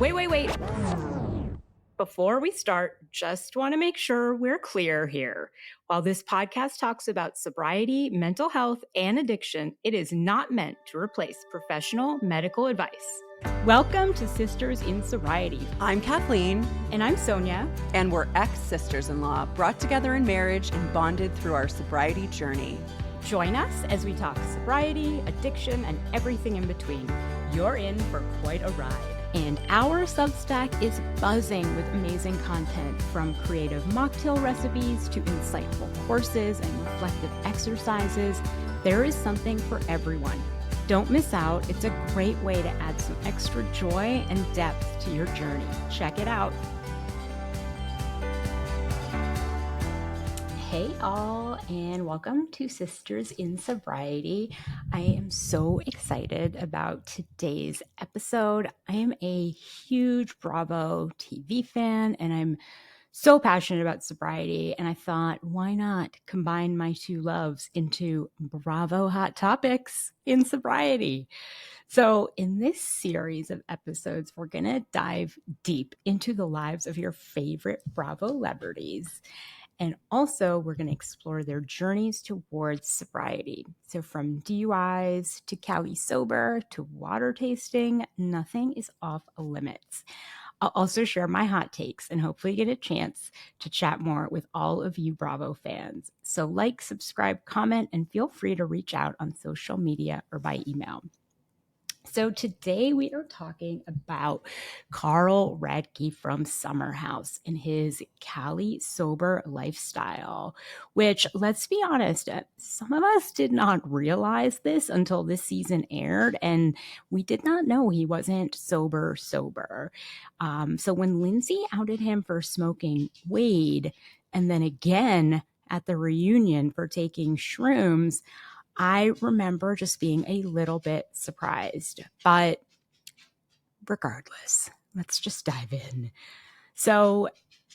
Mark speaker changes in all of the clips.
Speaker 1: Wait. Before we start, just want to make sure we're clear here. While this podcast talks about sobriety, mental health, and addiction, it is not meant to replace professional medical advice. Welcome to Sisters in Sobriety.
Speaker 2: I'm Kathleen.
Speaker 1: And I'm Sonia.
Speaker 2: And we're ex-sisters-in-law, brought together in marriage and bonded through our sobriety journey.
Speaker 1: Join us as we talk sobriety, addiction, and everything in between. You're in for quite a ride. And our Substack is buzzing with amazing content, from creative mocktail recipes to insightful courses and reflective exercises. There is something for everyone. Don't miss out. It's a great way to add some extra joy and depth to your journey. Check it out. Hey all, and welcome to Sisters in Sobriety. I am so excited about today's episode. I am a huge Bravo TV fan, and I'm so passionate about sobriety, and I thought, why not combine my two loves into Bravo Hot Topics in sobriety? So in this series of episodes, we're going to dive deep into the lives of your favorite Bravo celebrities. And also, we're going to explore their journeys towards sobriety. So from DUIs to Cali sober to water tasting, nothing is off limits. I'll also share my hot takes and hopefully get a chance to chat more with all of you Bravo fans. So like, subscribe, comment, and feel free to reach out on social media or by email. So today we are talking about Carl Radke from Summer House and his Cali sober lifestyle, which, let's be honest, some of us did not realize this until this season aired, and we did not know he wasn't sober. So when Lindsay outed him for smoking weed, and then again at the reunion for taking shrooms, I remember just being a little bit surprised, but regardless, let's just dive in. So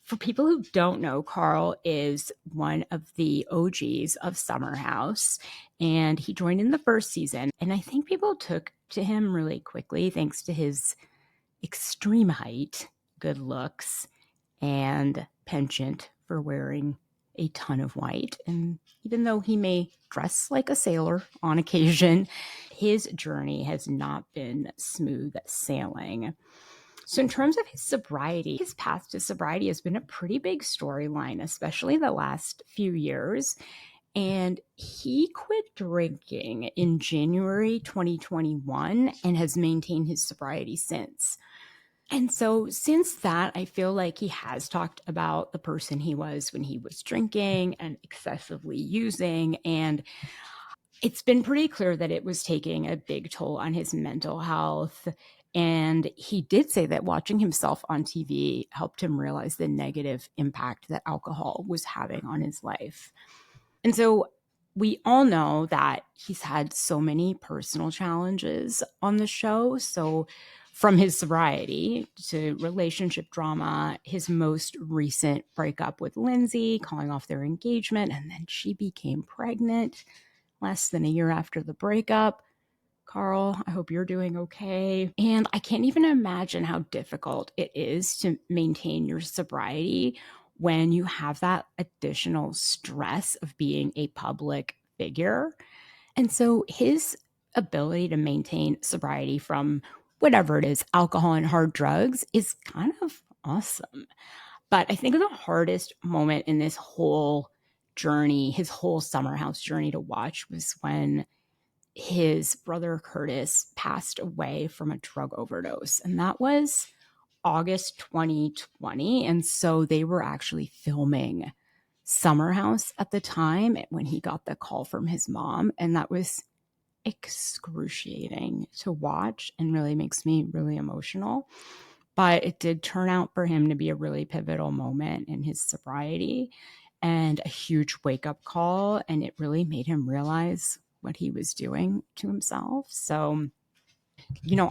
Speaker 1: for people who don't know, Carl is one of the OGs of Summer House, and he joined in the first season. And I think people took to him really quickly thanks to his extreme height, good looks, and penchant for wearing a ton of white. And even though he may dress like a sailor on occasion, his journey has not been smooth sailing. So in terms of his sobriety, his path to sobriety has been a pretty big storyline, especially the last few years. And he quit drinking in January 2021 and has maintained his sobriety since. And so since that, I feel like he has talked about the person he was when he was drinking and excessively using. And it's been pretty clear that it was taking a big toll on his mental health. And he did say that watching himself on TV helped him realize the negative impact that alcohol was having on his life. And so we all know that he's had so many personal challenges on the show. So from his sobriety to relationship drama, his most recent breakup with Lindsay, calling off their engagement, and then she became pregnant less than a year after the breakup. Carl, I hope you're doing okay. And I can't even imagine how difficult it is to maintain your sobriety when you have that additional stress of being a public figure. And so his ability to maintain sobriety from whatever it is, alcohol and hard drugs, is kind of awesome. But I think the hardest moment in this whole journey, his whole Summer House journey to watch, was when his brother Curtis passed away from a drug overdose. And that was August 2020. And so they were actually filming Summer House at the time when he got the call from his mom. And that was excruciating to watch and really makes me really emotional. But it did turn out for him to be a really pivotal moment in his sobriety and a huge wake-up call. And it really made him realize what he was doing to himself. So,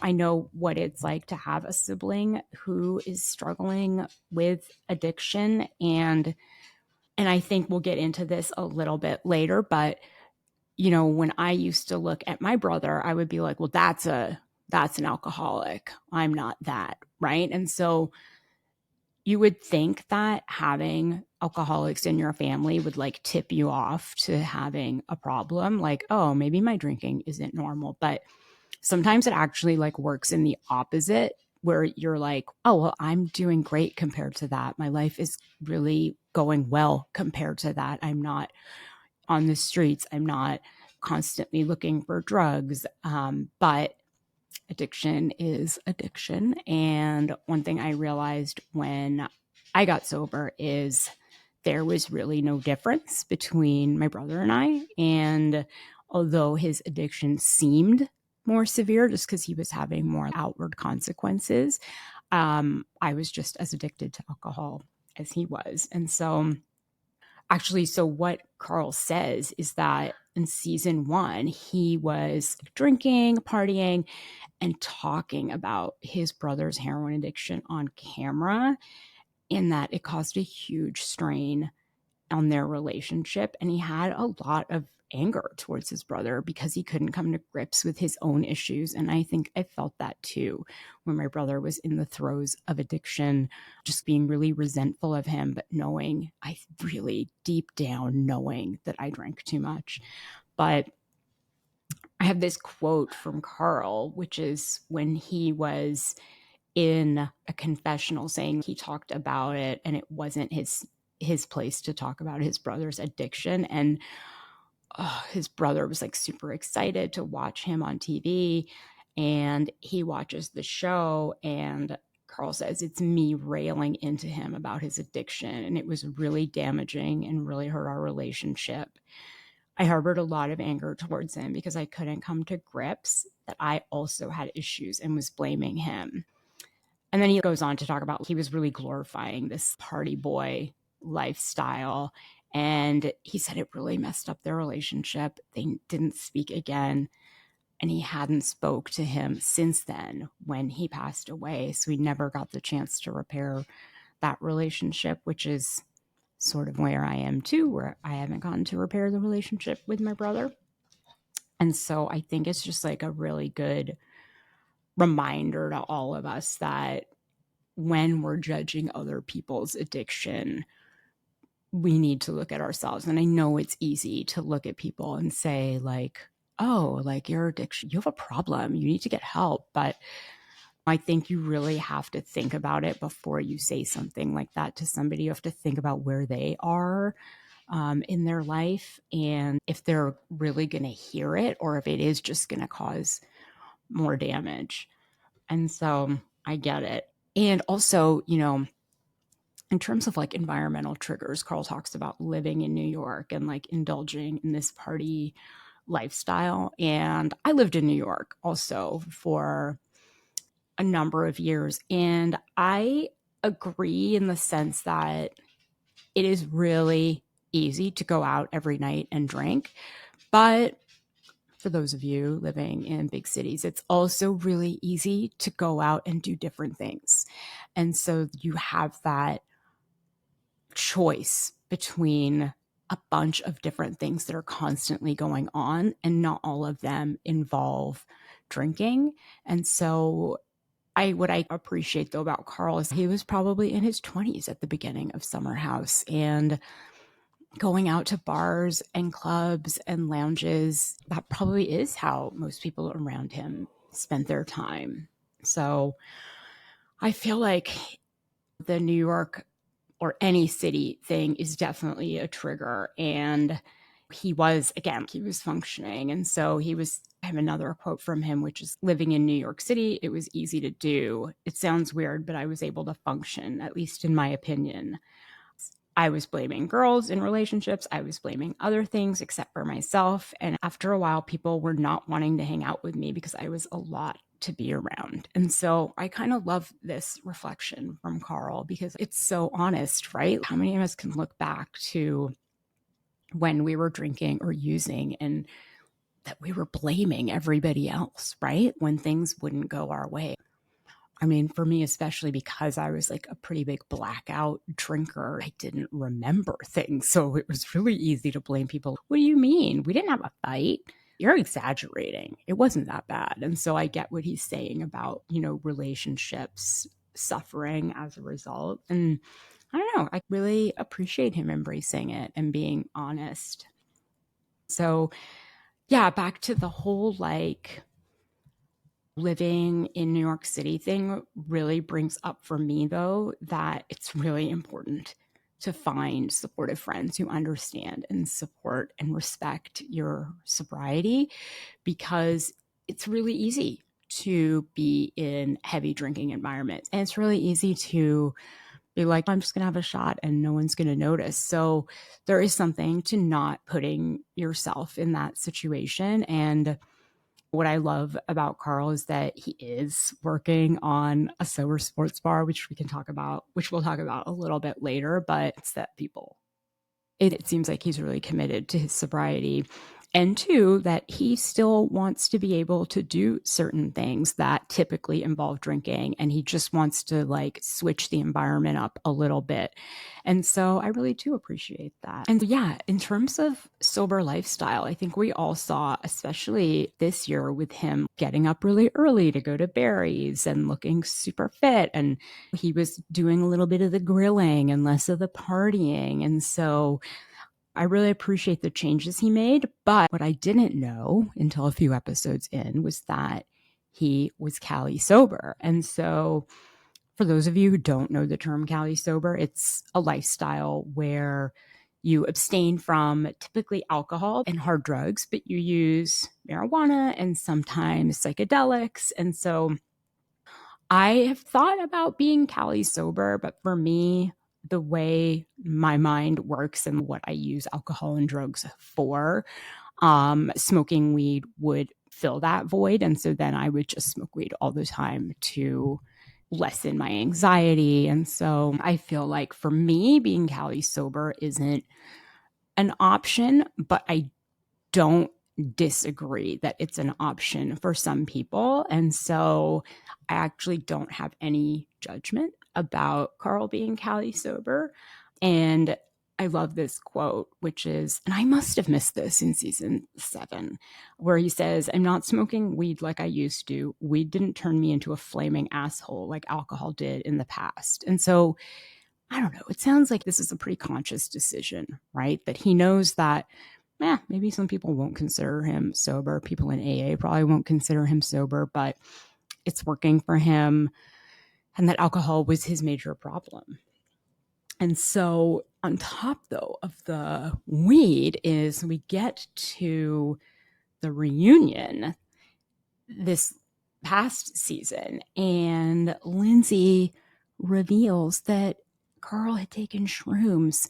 Speaker 1: I know what it's like to have a sibling who is struggling with addiction. And I think we'll get into this a little bit later, but when I used to look at my brother, I would be like, well, that's an alcoholic. I'm not that. right? And so you would think that having alcoholics in your family would like tip you off to having a problem, like, oh, maybe my drinking isn't normal. But sometimes it actually like works in the opposite, where you're like, oh, well, I'm doing great compared to that. My life is really going well compared to that. I'm not on the streets. I'm not constantly looking for drugs. But addiction is addiction. And one thing I realized when I got sober is there was really no difference between my brother and I. And although his addiction seemed more severe just because he was having more outward consequences, I was just as addicted to alcohol as he was. And so actually, so what Carl says is that in season 1, he was drinking, partying, and talking about his brother's heroin addiction on camera, and that it caused a huge strain on their relationship. And he had a lot of anger towards his brother because he couldn't come to grips with his own issues. And I think I felt that too when my brother was in the throes of addiction, just being really resentful of him, but knowing, I really deep down knowing that I drank too much. But I have this quote from Carl, which is when he was in a confessional saying he talked about it and it wasn't his place to talk about his brother's addiction. And his brother was like super excited to watch him on TV, and he watches the show, and Carl says it's me railing into him about his addiction, and it was really damaging and really hurt our relationship. I harbored a lot of anger towards him because I couldn't come to grips that I also had issues and was blaming him. And then he goes on to talk about he was really glorifying this party boy lifestyle. And he said it really messed up their relationship. They didn't speak again. And he hadn't spoke to him since then when he passed away. So he never got the chance to repair that relationship, which is sort of where I am too, where I haven't gotten to repair the relationship with my brother. And so I think it's just like a really good reminder to all of us that when we're judging other people's addiction, we need to look at ourselves. And I know it's easy to look at people and say, like, oh, like your addiction, you have a problem, you need to get help. But I think you really have to think about it before you say something like that to somebody. You have to think about where they are in their life and if they're really going to hear it or if it is just going to cause more damage. And so I get it. And also, in terms of like environmental triggers, Carl talks about living in New York and like indulging in this party lifestyle. And I lived in New York also for a number of years. And I agree in the sense that it is really easy to go out every night and drink. But for those of you living in big cities, it's also really easy to go out and do different things. And so you have that choice between a bunch of different things that are constantly going on, and not all of them involve drinking. And so what I appreciate though about Carl is he was probably in his 20s at the beginning of Summer House and going out to bars and clubs and lounges. That probably is how most people around him spent their time. So I feel like the New York or any city thing is definitely a trigger. And he was functioning. And so I have another quote from him, which is living in New York City, it was easy to do. It sounds weird, but I was able to function, at least in my opinion. I was blaming girls in relationships. I was blaming other things except for myself. And after a while, people were not wanting to hang out with me because I was a lot to be around. And so I kind of love this reflection from Carl because it's so honest, right? How many of us can look back to when we were drinking or using and that we were blaming everybody else, right? When things wouldn't go our way. I mean, for me, especially because I was like a pretty big blackout drinker, I didn't remember things. So it was really easy to blame people. What do you mean? We didn't have a fight. You're exaggerating. It wasn't that bad. And so I get what he's saying about, relationships suffering as a result. And I don't know, I really appreciate him embracing it and being honest. So yeah, back to the whole like living in New York City thing really brings up for me, though, that it's really important to find supportive friends who understand and support and respect your sobriety, because it's really easy to be in heavy drinking environments. And it's really easy to be like, I'm just going to have a shot and no one's going to notice. So there is something to not putting yourself in that situation. And what I love about Carl is that he is working on a sober sports bar, which we'll talk about a little bit later, but it's that it seems like he's really committed to his sobriety. And two, that he still wants to be able to do certain things that typically involve drinking. And he just wants to like switch the environment up a little bit. And so I really do appreciate that. And yeah, in terms of sober lifestyle, I think we all saw, especially this year with him getting up really early to go to Barry's and looking super fit. And he was doing a little bit of the grilling and less of the partying. And so I really appreciate the changes he made, but what I didn't know until a few episodes in was that he was Cali sober. And so for those of you who don't know the term Cali sober, it's a lifestyle where you abstain from typically alcohol and hard drugs, but you use marijuana and sometimes psychedelics. And so I have thought about being Cali sober, but for me, the way my mind works and what I use alcohol and drugs for, smoking weed would fill that void. And so then I would just smoke weed all the time to lessen my anxiety. And so I feel like for me, being Cali sober isn't an option, but I don't disagree that it's an option for some people. And so I actually don't have any judgment about Carl being Cali sober. And I love this quote, which is, and I must have missed this in season 7, where he says, I'm not smoking weed like I used to. Weed didn't turn me into a flaming asshole like alcohol did in the past. And so I don't know, it sounds like this is a pretty conscious decision, right? That he knows that maybe some people won't consider him sober. People in AA probably won't consider him sober, but it's working for him. And that alcohol was his major problem. And so on top, though, of the weed is we get to the reunion this past season, and Lindsay reveals that Carl had taken shrooms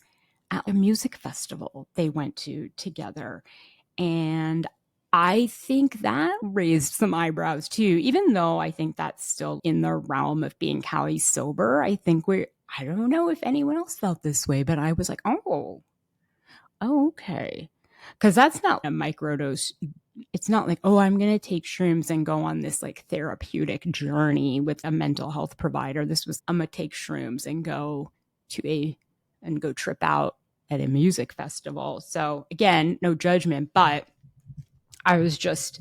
Speaker 1: at a music festival they went to together. And I think that raised some eyebrows too, even though I think that's still in the realm of being Cali sober. I don't know if anyone else felt this way, but I was like, oh, okay. Because that's not a microdose. It's not like, oh, I'm going to take shrooms and go on this like therapeutic journey with a mental health provider. This was, I'm going to take shrooms and go trip out at a music festival. So again, no judgment, but I was just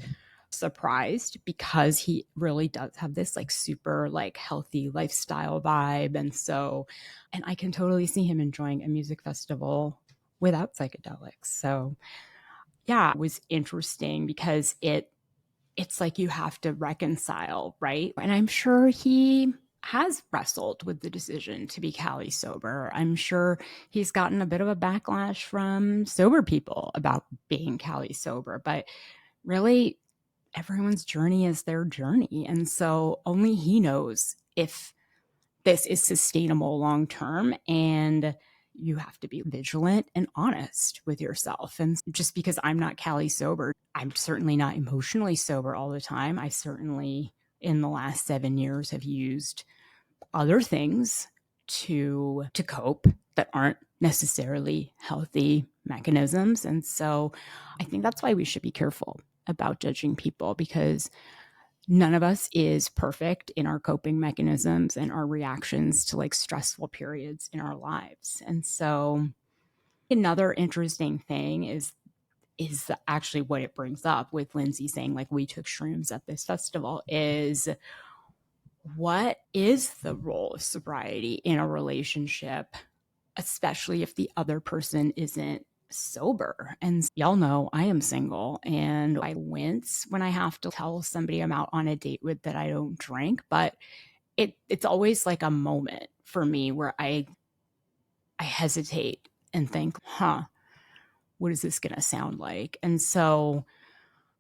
Speaker 1: surprised because he really does have this like super like healthy lifestyle vibe. And I can totally see him enjoying a music festival without psychedelics. So yeah, it was interesting because it's like you have to reconcile, right? And I'm sure he has wrestled with the decision to be Cali sober. I'm sure he's gotten a bit of a backlash from sober people about being Cali sober, but really everyone's journey is their journey. And so only he knows if this is sustainable long term, and you have to be vigilant and honest with yourself. And just because I'm not Cali sober, I'm certainly not emotionally sober all the time. I certainly, in the last 7 years, have used other things to cope that aren't necessarily healthy mechanisms. And so I think that's why we should be careful about judging people, because none of us is perfect in our coping mechanisms and our reactions to like stressful periods in our lives. And so another interesting thing is actually what it brings up with Lindsay saying like we took shrooms at this festival is what is the role of sobriety in a relationship, especially if the other person isn't sober? And y'all know I am single, and I wince when I have to tell somebody I'm out on a date with that I don't drink, but it's always like a moment for me where I hesitate and think, what is this going to sound like? And so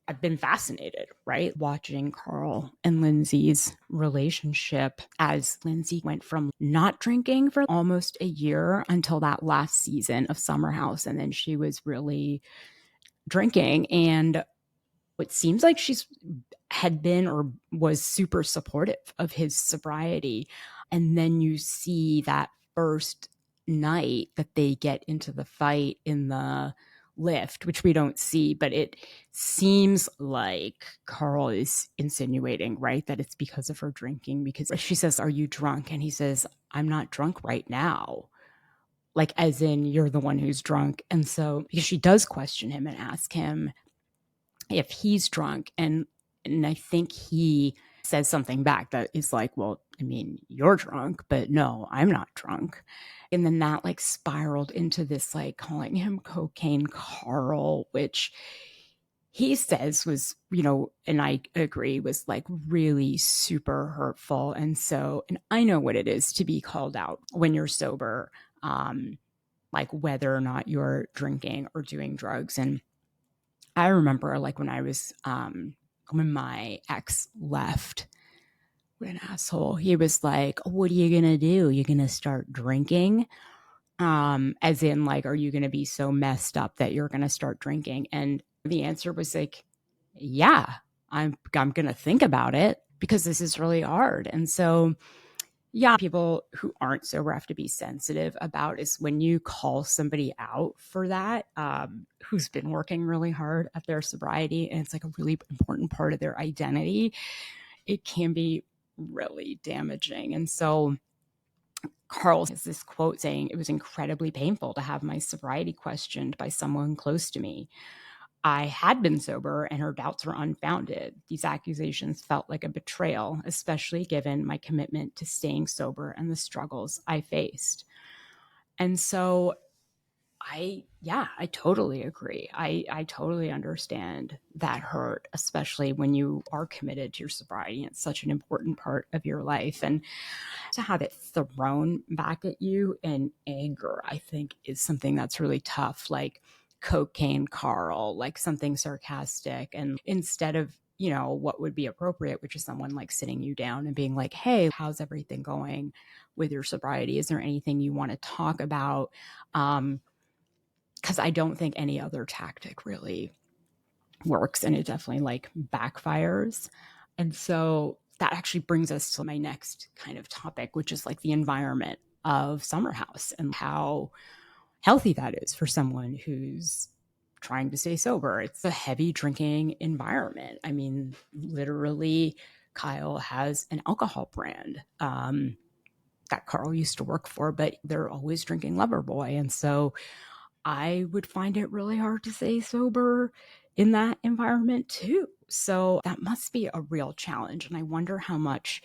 Speaker 1: I've been fascinated, right? Watching Carl and Lindsay's relationship as Lindsay went from not drinking for almost a year until that last season of Summer House. And then she was really drinking. And it seems like she's had been or was super supportive of his sobriety. And then you see that first night that they get into the fight in the lift, which we don't see, but it seems like Carl is insinuating, right, that it's because of her drinking, because she says, "Are you drunk?" And he says, "I'm not drunk right now." Like, as in, you're the one who's drunk. And so, because she does question him and ask him if he's drunk, and I think he says something back that is like, "Well, I mean, you're drunk, but no, I'm not drunk." And then that like spiraled into this like calling him Cocaine Carl, which he says was, and I agree, was like really super hurtful. And so, and I know what it is to be called out when you're sober, like whether or not you're drinking or doing drugs. And I remember like when my ex left, what an asshole. He was like, "What are you going to do? You're going to start drinking?" As in like, "Are you going to be so messed up that you're going to start drinking?" And the answer was like, "Yeah, I'm going to think about it because this is really hard." And so, yeah, people who aren't sober have to be sensitive about is when you call somebody out for that, who's been working really hard at their sobriety, and it's like a really important part of their identity, it can be really damaging. And so Carl has this quote saying, "It was incredibly painful to have my sobriety questioned by someone close to me. I had been sober and her doubts were unfounded. These accusations felt like a betrayal, especially given my commitment to staying sober and the struggles I faced." And so I totally agree. I totally understand that hurt, especially when you are committed to your sobriety. It's such an important part of your life. And to have it thrown back at you in anger, I think is something that's really tough. Like Cocaine Carl, like something sarcastic. And instead of, what would be appropriate, which is someone like sitting you down and being like, "Hey, how's everything going with your sobriety? Is there anything you want to talk about?" Because I don't think any other tactic really works, and it definitely like backfires. And so that actually brings us to my next kind of topic, which is like the environment of Summer House and how healthy that is for someone who's trying to stay sober. It's a heavy drinking environment. I mean, literally, Kyle has an alcohol brand that Carl used to work for, but they're always drinking Loverboy. And so I would find it really hard to stay sober in that environment too. So that must be a real challenge. And I wonder how much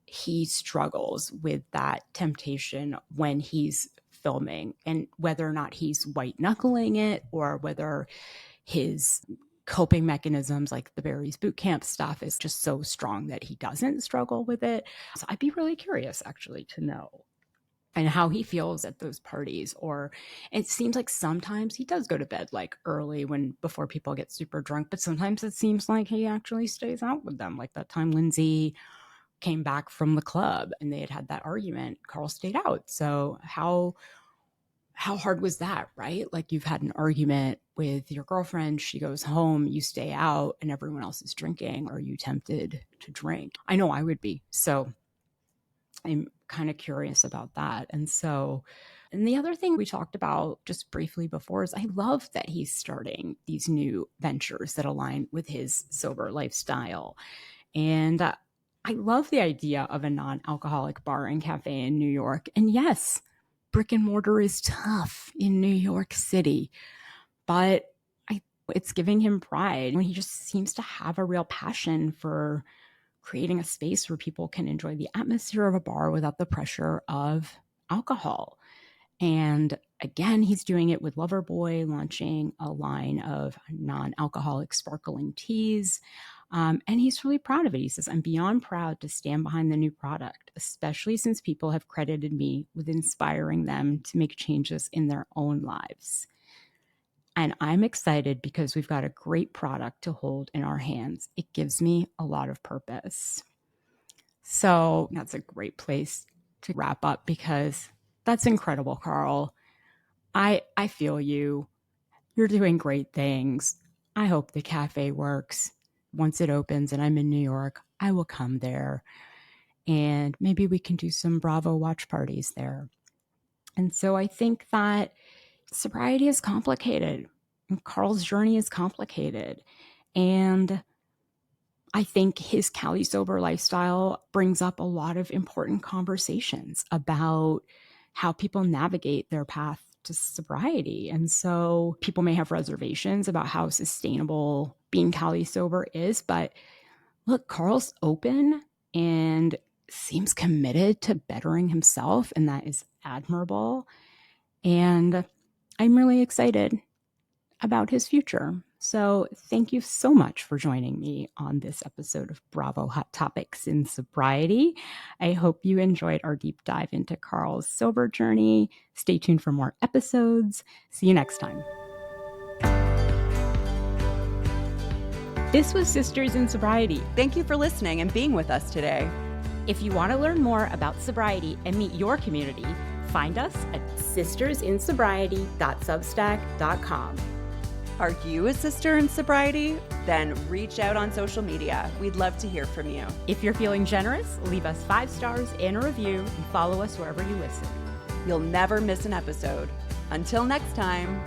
Speaker 1: he struggles with that temptation when he's filming, and whether or not he's white knuckling it, or whether his coping mechanisms like the Barry's boot camp stuff is just so strong that he doesn't struggle with it. So I'd be really curious actually to know and how he feels at those parties. Or it seems like sometimes he does go to bed like early before people get super drunk, but sometimes it seems like he actually stays out with them. Like that time Lindsay came back from the club and they had that argument, Carl stayed out. So how hard was that, right? Like you've had an argument with your girlfriend, she goes home, you stay out and everyone else is drinking. Are you tempted to drink? I know I would be. So I'm kind of curious about that. And the other thing we talked about just briefly before is I love that he's starting these new ventures that align with his sober lifestyle. And I love the idea of a non-alcoholic bar and cafe in New York. And yes, brick and mortar is tough in New York City, but it's giving him pride. He just seems to have a real passion for creating a space where people can enjoy the atmosphere of a bar without the pressure of alcohol. And again, he's doing it with Loverboy, launching a line of non-alcoholic sparkling teas. And he's really proud of it. He says, I'm beyond proud to stand behind the new product, especially since people have credited me with inspiring them to make changes in their own lives. And I'm excited because we've got a great product to hold in our hands. It gives me a lot of purpose. So that's a great place to wrap up because that's incredible, Carl. I feel you. You're doing great things. I hope the cafe works. Once it opens and I'm in New York, I will come there. And maybe we can do some Bravo watch parties there. And so I think that sobriety is complicated. Carl's journey is complicated. And I think his Cali sober lifestyle brings up a lot of important conversations about how people navigate their path to sobriety. And so people may have reservations about how sustainable being Cali sober is, but look, Carl's open and seems committed to bettering himself, and that is admirable. And I'm really excited about his future. So thank you so much for joining me on this episode of Bravo Hot Topics in Sobriety. I hope you enjoyed our deep dive into Carl's sober journey. Stay tuned for more episodes. See you next time. This was Sisters in Sobriety.
Speaker 2: Thank you for listening and being with us today.
Speaker 1: If you want to learn more about sobriety and meet your community, find us at sistersinsobriety.substack.com.
Speaker 2: Are you a sister in sobriety? Then reach out on social media. We'd love to hear from you.
Speaker 1: If you're feeling generous, leave us 5 stars and a review and follow us wherever you listen.
Speaker 2: You'll never miss an episode. Until next time.